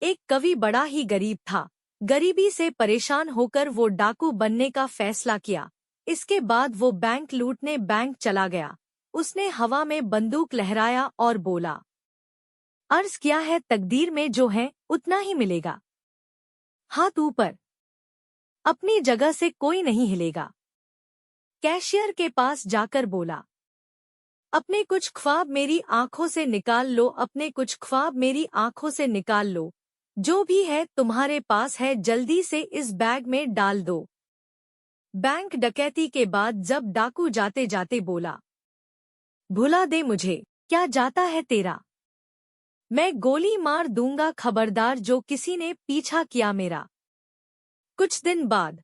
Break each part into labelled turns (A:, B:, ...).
A: एक कवि बड़ा ही गरीब था। गरीबी से परेशान होकर वो डाकू बनने का फैसला किया। इसके बाद वो बैंक लूटने बैंक चला गया। उसने हवा में बंदूक लहराया और बोला, अर्ज किया है तकदीर में जो है उतना ही मिलेगा। हाथ ऊपर। अपनी जगह से कोई नहीं हिलेगा। कैशियर के पास जाकर बोला, अपने कुछ ख्वाब मेरी आंखों से निकाल लो, अपने कुछ ख्वाब मेरी आंखों से निकाल लो। जो भी है तुम्हारे पास है जल्दी से इस बैग में डाल दो। बैंक डकैती के बाद जब डाकू जाते जाते बोला, भुला दे मुझे, क्या जाता है तेरा। मैं गोली मार दूंगा खबरदार जो किसी ने पीछा किया मेरा। कुछ दिन बाद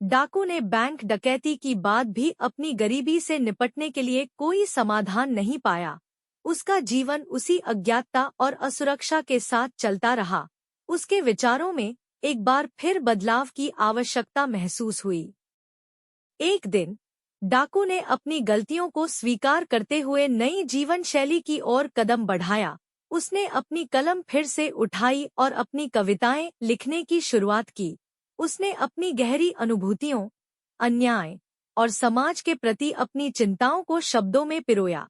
A: डाकू ने बैंक डकैती की बाद भी अपनी गरीबी से निपटने के लिए कोई समाधान नहीं पाया। उसका जीवन उसी अज्ञातता और असुरक्षा के साथ चलता रहा। उसके विचारों में एक बार फिर बदलाव की आवश्यकता महसूस हुई। एक दिन डाकू ने अपनी गलतियों को स्वीकार करते हुए नई जीवन शैली की ओर कदम बढ़ाया। उसने अपनी कलम फिर से उठाई और अपनी कविताएं लिखने की शुरुआत की। उसने अपनी गहरी अनुभूतियों, अन्याय और समाज के प्रति अपनी चिंताओं को शब्दों में पिरोया।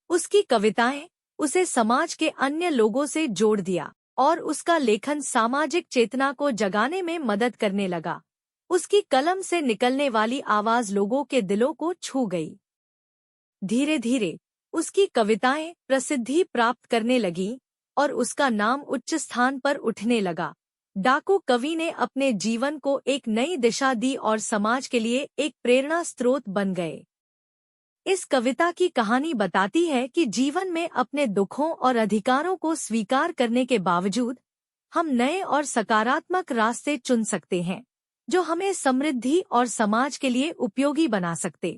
A: उसकी कविताएं उसे समाज के अन्य लोगों से जोड़ दिया और उसका लेखन सामाजिक चेतना को जगाने में मदद करने लगा। उसकी कलम से निकलने वाली आवाज लोगों के दिलों को छू गई। धीरे धीरे उसकी कविताएं प्रसिद्धि प्राप्त करने लगीं और उसका नाम उच्च स्थान पर उठने लगा। डाकू कवि ने अपने जीवन को एक नई दिशा दी और समाज के लिए एक प्रेरणा स्रोत बन गए। इस कविता की कहानी बताती है कि जीवन में अपने दुखों और अधिकारों को स्वीकार करने के बावजूद हम नए और सकारात्मक रास्ते चुन सकते हैं, जो हमें समृद्धि और समाज के लिए उपयोगी बना सकते।